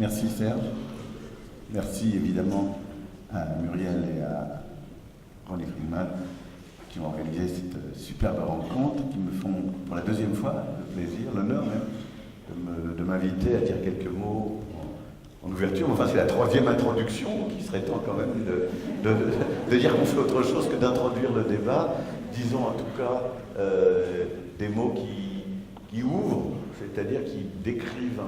Merci Serge. Merci évidemment à Muriel et à Ronnie Friedman qui ont organisé cette superbe rencontre, qui me font pour la deuxième fois le plaisir, l'honneur même, de m'inviter à dire quelques mots en ouverture. Enfin, c'est la troisième introduction, qui serait temps quand même de dire qu'on fait autre chose que d'introduire le débat. Disons en tout cas des mots qui ouvrent, c'est-à-dire qui décrivent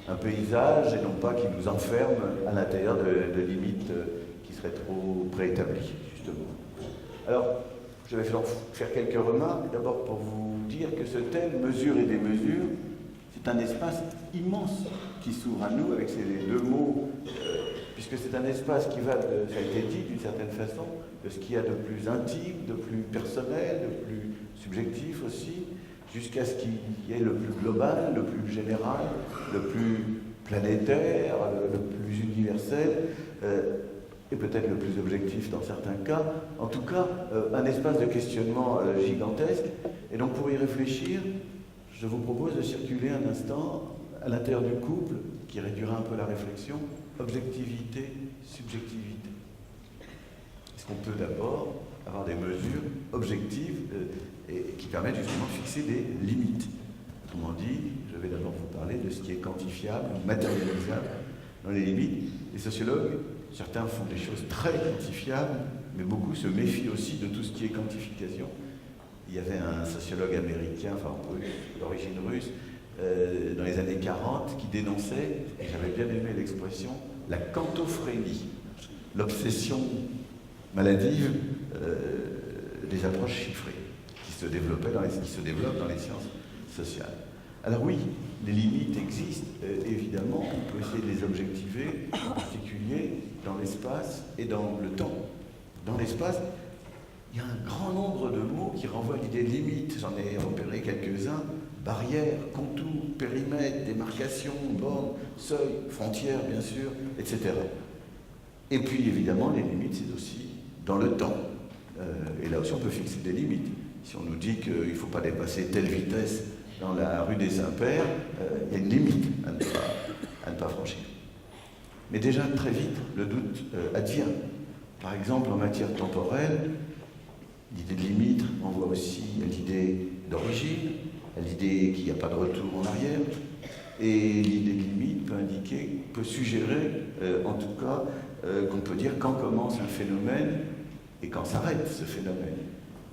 un paysage et non pas qui nous enferment à l'intérieur de limites qui seraient trop préétablies, justement. Alors, je vais faire quelques remarques, d'abord pour vous dire que ce thème, mesure et démesure, c'est un espace immense qui s'ouvre à nous avec ces deux mots, puisque c'est un espace qui va, ça a été dit d'une certaine façon, de ce qu'il y a de plus intime, de plus personnel, de plus subjectif aussi, jusqu'à ce qu'il y ait le plus global, le plus général, le plus planétaire, le plus universel, et peut-être le plus objectif dans certains cas. En tout cas, un espace de questionnement gigantesque. Et donc pour y réfléchir, je vous propose de circuler un instant à l'intérieur du couple, qui réduira un peu la réflexion, objectivité, subjectivité. Est-ce qu'on peut d'abord avoir des mesures objectives et qui permettent justement de fixer des limites? Autrement dit, je vais d'abord vous parler de ce qui est quantifiable, matérialisable dans les limites. Les sociologues, certains font des choses très quantifiables, mais beaucoup se méfient aussi de tout ce qui est quantification. Il y avait un sociologue américain, enfin d'origine russe, dans les années 40, qui dénonçait, et j'avais bien aimé l'expression, la quantophrénie, l'obsession maladive des approches chiffrées, qui se développent dans les sciences sociales. Alors oui, les limites existent, évidemment, on peut essayer de les objectiver, en particulier dans l'espace et dans le temps. Dans l'espace, il y a un grand nombre de mots qui renvoient à l'idée de limite. J'en ai repéré quelques-uns: barrière, contour, périmètre, démarcation, borne, seuil, frontière, bien sûr, etc. Et puis, évidemment, les limites, c'est aussi dans le temps. Et là aussi, on peut fixer des limites. Si on nous dit qu'il ne faut pas dépasser telle vitesse dans la rue des Saints-Pères, il y a une limite à ne pas franchir. Mais déjà, très vite, le doute advient. Par exemple, en matière temporelle, l'idée de limite renvoie aussi à l'idée d'origine, à l'idée qu'il n'y a pas de retour en arrière. Et l'idée de limite peut suggérer, en tout cas, qu'on peut dire quand commence un phénomène et quand s'arrête ce phénomène.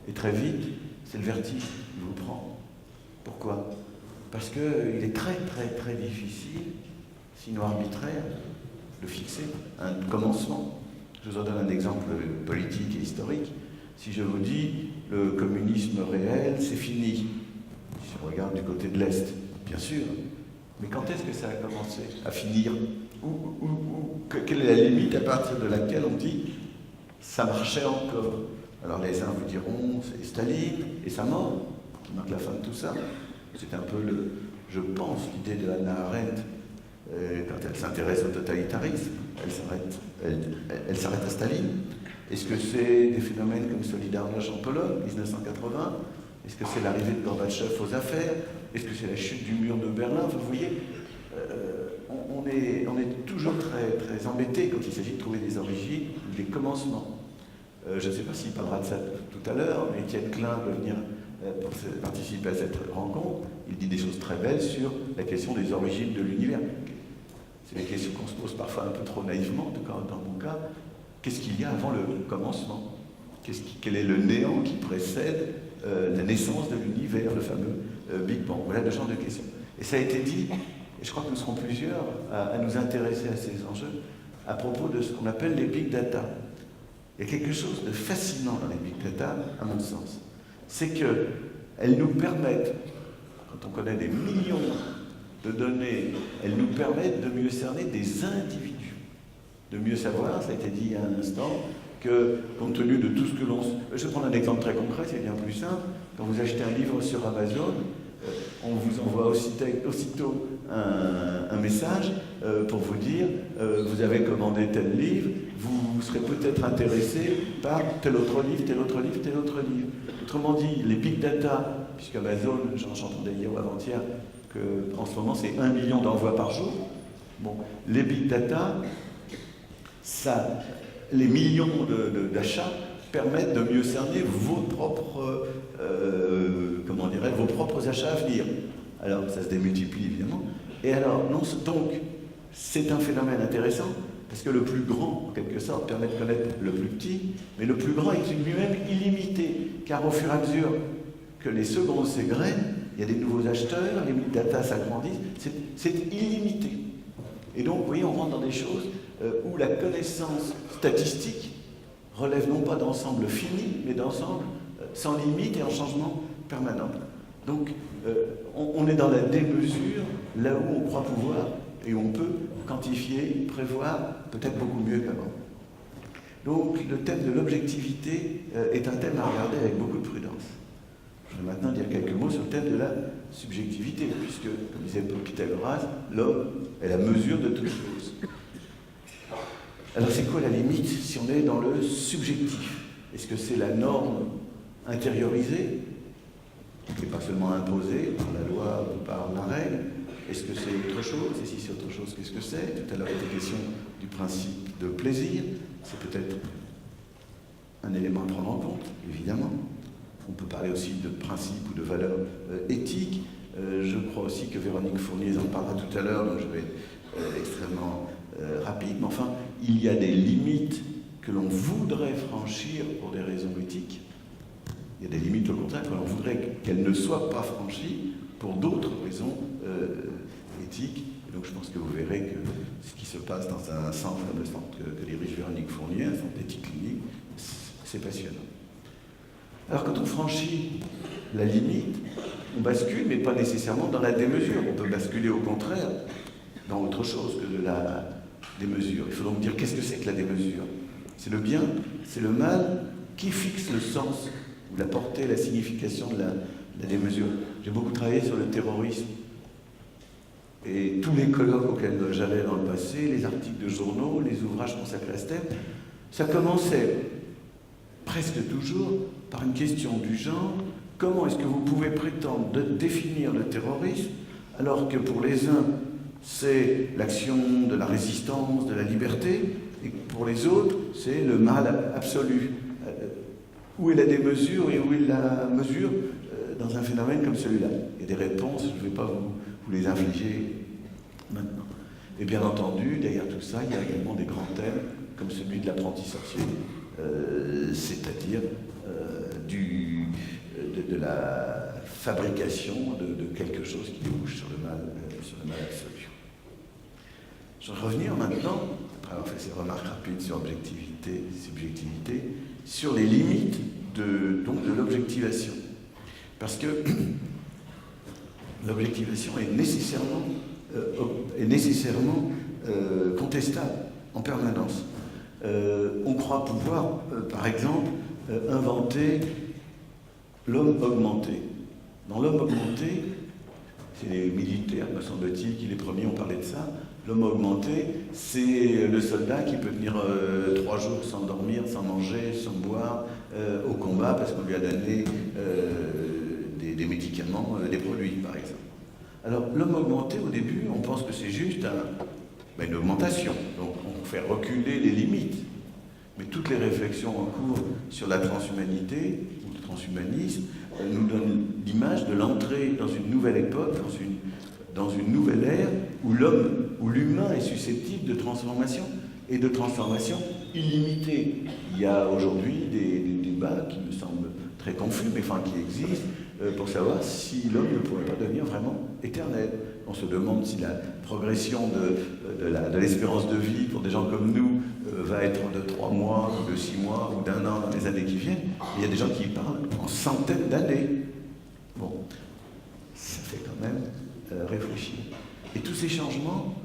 Et très vite, c'est le vertige qui vous prend. Pourquoi? Parce qu'il est très très très difficile, sinon arbitraire, de fixer un commencement. Je vous en donne un exemple politique et historique. Si je vous dis le communisme réel, c'est fini. Si on regarde du côté de l'Est, bien sûr. Mais quand est-ce que ça a commencé à finir? Quelle est la limite à partir de laquelle on dit ça marchait encore? Alors les uns vous diront c'est Staline et sa mort qui marque la fin de tout ça. C'est un peu, je pense, l'idée de Hannah Arendt quand elle s'intéresse au totalitarisme. Elle s'arrête à Staline. Est-ce que c'est des phénomènes comme Solidarność en Pologne, 1980? Est-ce que c'est l'arrivée de Gorbatchev aux affaires? Est-ce que c'est la chute du mur de Berlin? Vous voyez, on est toujours très, très embêté quand il s'agit de trouver des origines, des commencements. Je ne sais pas s'il parlera de ça tout à l'heure, mais Étienne Klein va venir pour participer à cette rencontre. Il dit des choses très belles sur la question des origines de l'univers. C'est des questions qu'on se pose parfois un peu trop naïvement, en tout cas dans mon cas. Qu'est-ce qu'il y a avant le commencement? Quel est le néant qui précède la naissance de l'univers, le fameux Big Bang? Voilà le genre de questions. Et ça a été dit, et je crois que nous serons plusieurs à nous intéresser à ces enjeux, à propos de ce qu'on appelle les big data. Il y a quelque chose de fascinant dans les big data, à mon sens. C'est qu'elles nous permettent, quand on connaît des millions de données, elles nous permettent de mieux cerner des individus, de mieux savoir, ça a été dit il y a un instant, que compte tenu de tout ce que l'on... Je vais prendre un exemple très concret, c'est bien plus simple. Quand vous achetez un livre sur Amazon, on vous envoie aussitôt un message pour vous dire vous avez commandé tel livre, vous serez peut-être intéressé par tel autre livre, tel autre livre, tel autre livre. Autrement dit, les big data, puisque Amazon, j'entendais hier ou avant-hier, qu'en ce moment c'est 1 million d'envois par jour, Bon, les big data, les millions d'achats permettent de mieux cerner vos propres, vos propres achats à venir. Alors, ça se démultiplie évidemment. Et alors, donc, c'est un phénomène intéressant, parce que le plus grand, en quelque sorte, permet de connaître le plus petit, mais le plus grand est lui-même illimité, car au fur et à mesure que les secondes s'égrènent, il y a des nouveaux acheteurs, les big data s'agrandissent, c'est illimité. Et donc, vous voyez, on rentre dans des choses où la connaissance statistique relève non pas d'ensemble fini, mais d'ensemble sans limite et en changement permanent. Donc, on est dans la démesure, là où on croit pouvoir, et on peut quantifier, prévoir, peut-être beaucoup mieux qu'avant. Donc, le thème de l'objectivité est un thème à regarder avec beaucoup de prudence. Je vais maintenant dire quelques mots sur le thème de la subjectivité, puisque, comme disait Pythagoras, l'homme est la mesure de toutes choses. Alors, c'est quoi la limite si on est dans le subjectif? Est-ce que c'est la norme intériorisée, qui n'est pas seulement imposée par la loi ou par la règle? Est-ce que c'est autre chose? Et si c'est autre chose, qu'est-ce que c'est? Tout à l'heure, il était question du principe de plaisir. C'est peut-être un élément à prendre en compte, évidemment. On peut parler aussi de principes ou de valeurs éthiques. Je crois aussi que Véronique Fournier en parlera tout à l'heure, donc je vais être extrêmement rapide. Mais enfin, il y a des limites que l'on voudrait franchir pour des raisons éthiques. Il y a des limites, au contraire, que l'on voudrait qu'elles ne soient pas franchies pour d'autres raisons éthiques. Et donc je pense que vous verrez que ce qui se passe dans un centre comme le centre que dirige Véronique Fournier, un centre d'éthique clinique, c'est passionnant. Alors quand on franchit la limite, on bascule, mais pas nécessairement dans la démesure. On peut basculer au contraire dans autre chose que de la démesure. Il faut donc dire qu'est-ce que c'est que la démesure? C'est le bien, c'est le mal qui fixe le sens, la portée, la signification de la démesure. J'ai beaucoup travaillé sur le terrorisme. Et tous les colloques auxquels j'allais dans le passé, les articles de journaux, les ouvrages consacrés à ce thème, ça commençait presque toujours par une question du genre: comment est-ce que vous pouvez prétendre de définir le terrorisme alors que pour les uns c'est l'action de la résistance, de la liberté, et pour les autres c'est le mal absolu? Où est la démesure et où est la mesure dans un phénomène comme celui-là? Il y a des réponses, je ne vais pas vous les infliger maintenant. Et bien entendu, derrière tout ça, il y a également des grands thèmes comme celui de l'apprenti sorcier, c'est-à-dire de la fabrication de quelque chose qui débouche sur le mal absolu. Je vais revenir maintenant, après avoir fait ces remarques rapides sur objectivité, subjectivité, sur les limites de l'objectivation. Parce que l'objectivation est nécessairement contestable en permanence. On croit pouvoir, par exemple, inventer l'homme augmenté. Dans l'homme augmenté, c'est les militaires, me semble-t-il, qui les premiers ont parlé de ça. L'homme augmenté, c'est le soldat qui peut tenir 3 jours sans dormir, sans manger, sans boire, au combat, parce qu'on lui a donné des médicaments, des produits, par exemple. Alors, l'homme augmenté, au début, on pense que c'est juste une augmentation. Donc, on fait reculer les limites. Mais toutes les réflexions en cours sur la transhumanité, ou le transhumanisme, nous donnent l'image de l'entrée dans une nouvelle époque, dans une nouvelle ère, où l'humain est susceptible de transformation, et de transformation illimitée. Il y a aujourd'hui des débats qui me semblent très confus, mais enfin qui existent, pour savoir si l'homme ne pourrait pas devenir vraiment éternel. On se demande si la progression de l'espérance de vie pour des gens comme nous va être de 3 mois, ou de 6 mois, ou d'1 an dans les années qui viennent. Et il y a des gens qui parlent en centaines d'années. Bon, ça fait quand même réfléchir. Et tous ces changements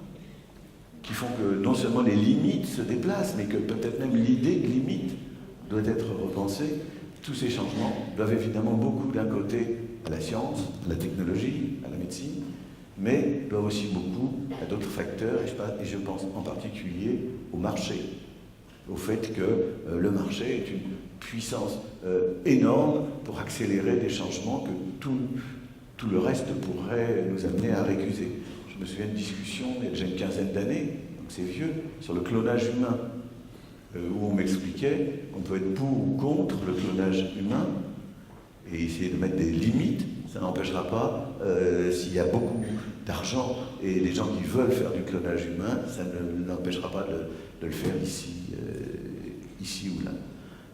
qui font que non seulement les limites se déplacent, mais que peut-être même l'idée de limite doit être repensée, tous ces changements doivent évidemment beaucoup d'un côté à la science, à la technologie, à la médecine, mais doivent aussi beaucoup à d'autres facteurs, et je pense en particulier au marché, au fait que le marché est une puissance énorme pour accélérer des changements que tout le reste pourrait nous amener à récuser. je me souviens d'une discussion, il y a déjà une quinzaine d'années, donc c'est vieux, sur le clonage humain, où on m'expliquait qu'on peut être pour ou contre le clonage humain, et essayer de mettre des limites. Ça n'empêchera pas, s'il y a beaucoup d'argent et des gens qui veulent faire du clonage humain, ça ne l'empêchera pas de le faire ici ou là.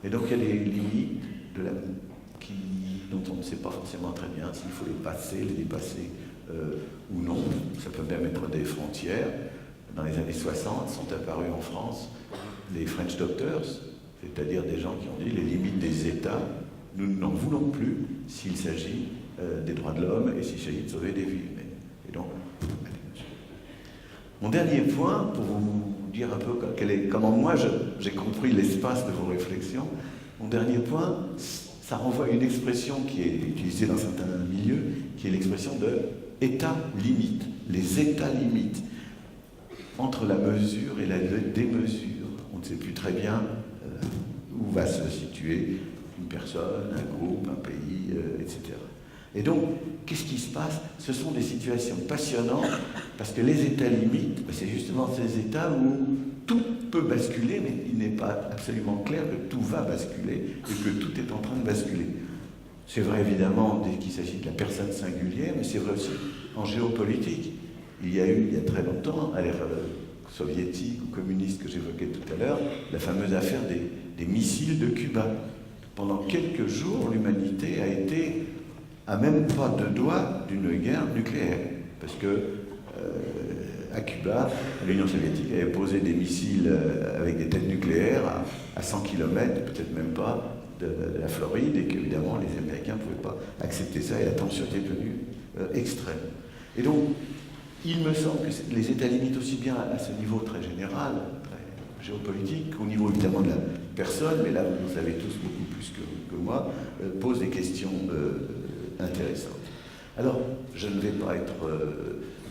Et donc il y a des limites dont on ne sait pas forcément très bien s'il faut les dépasser ou non. Ça peut même être des frontières. Dans les années 60 sont apparus en France les French Doctors, c'est-à-dire des gens qui ont dit les limites des États, nous n'en voulons plus s'il s'agit des droits de l'homme et s'il s'agit de sauver des vies humaines. Et donc, mon dernier point, pour vous dire un peu comment moi j'ai compris l'espace de vos réflexions, mon dernier point, ça renvoie à une expression qui est utilisée dans certains milieux, qui est l'expression de état limite, les états limites, entre la mesure et la démesure. On ne sait plus très bien où va se situer une personne, un groupe, un pays, etc. Et donc, qu'est-ce qui se passe? Ce sont des situations passionnantes, parce que les états limites, c'est justement ces états où tout peut basculer, mais il n'est pas absolument clair que tout va basculer et que tout est en train de basculer. C'est vrai évidemment dès qu'il s'agit de la personne singulière, mais c'est vrai aussi en géopolitique. Il y a eu, il y a très longtemps, à l'ère soviétique ou communiste que j'évoquais tout à l'heure, la fameuse affaire des missiles de Cuba. Pendant quelques jours, l'humanité a été à même pas de doigts d'une guerre nucléaire. Parce que à Cuba, l'Union soviétique avait posé des missiles avec des têtes nucléaires à 100 km, peut-être même pas, de la Floride, et qu'évidemment les Américains ne pouvaient pas accepter ça, et la tension était devenue extrême. Et donc, il me semble que les états limites, aussi bien à ce niveau très général, très géopolitique, qu'au niveau évidemment de la personne, mais là vous savez tous beaucoup plus que moi, posent des questions intéressantes. Alors, je ne vais pas être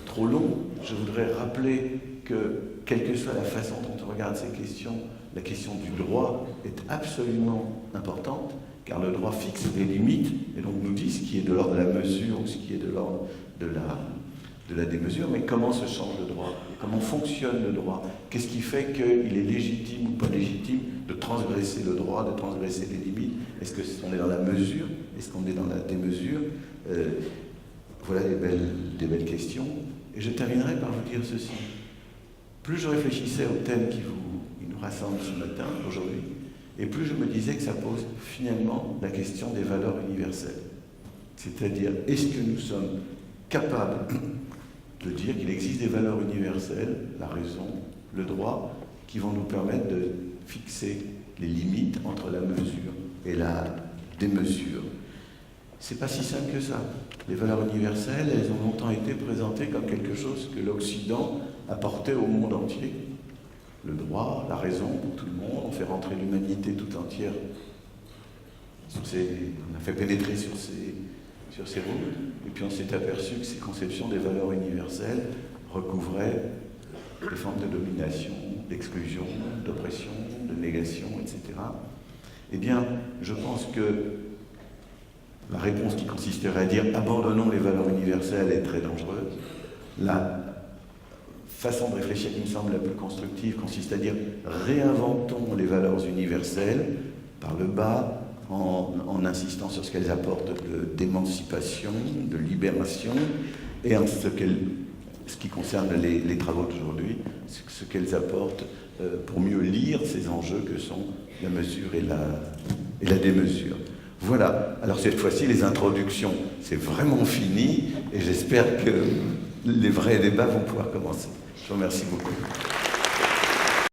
trop long, je voudrais rappeler que, quelle que soit la façon dont on regarde ces questions, la question du droit est absolument importante, car le droit fixe des limites, et donc nous dit ce qui est de l'ordre de la mesure ou ce qui est de l'ordre de la démesure, mais comment se change le droit? Comment fonctionne le droit? Qu'est-ce qui fait qu'il est légitime ou pas légitime de transgresser le droit, de transgresser les limites? Est-ce qu'on est dans la mesure? Est-ce qu'on est dans la démesure? Voilà des belles questions. Et je terminerai par vous dire ceci. Plus je réfléchissais au thème qui nous rassemble ce matin, aujourd'hui, et plus je me disais que ça pose finalement la question des valeurs universelles. C'est-à-dire, est-ce que nous sommes capables de dire qu'il existe des valeurs universelles, la raison, le droit, qui vont nous permettre de fixer les limites entre la mesure et la démesure. C'est pas si simple que ça. Les valeurs universelles, elles ont longtemps été présentées comme quelque chose que l'Occident apportait au monde entier. Le droit, la raison pour tout le monde, on fait rentrer l'humanité tout entière. On a fait pénétrer sur ces routes, et puis on s'est aperçu que ces conceptions des valeurs universelles recouvraient des formes de domination, d'exclusion, d'oppression, de négation, etc. Eh bien, je pense que la réponse qui consisterait à dire « abandonnons les valeurs universelles » est très dangereuse. La façon de réfléchir qui me semble la plus constructive consiste à dire « réinventons les valeurs universelles par le bas, en insistant sur ce qu'elles apportent d'émancipation, de libération, et en ce qui concerne les travaux d'aujourd'hui, ce qu'elles apportent pour mieux lire ces enjeux que sont la mesure et la démesure. » Voilà, alors cette fois-ci, les introductions, c'est vraiment fini, et j'espère que les vrais débats vont pouvoir commencer. Je vous remercie beaucoup.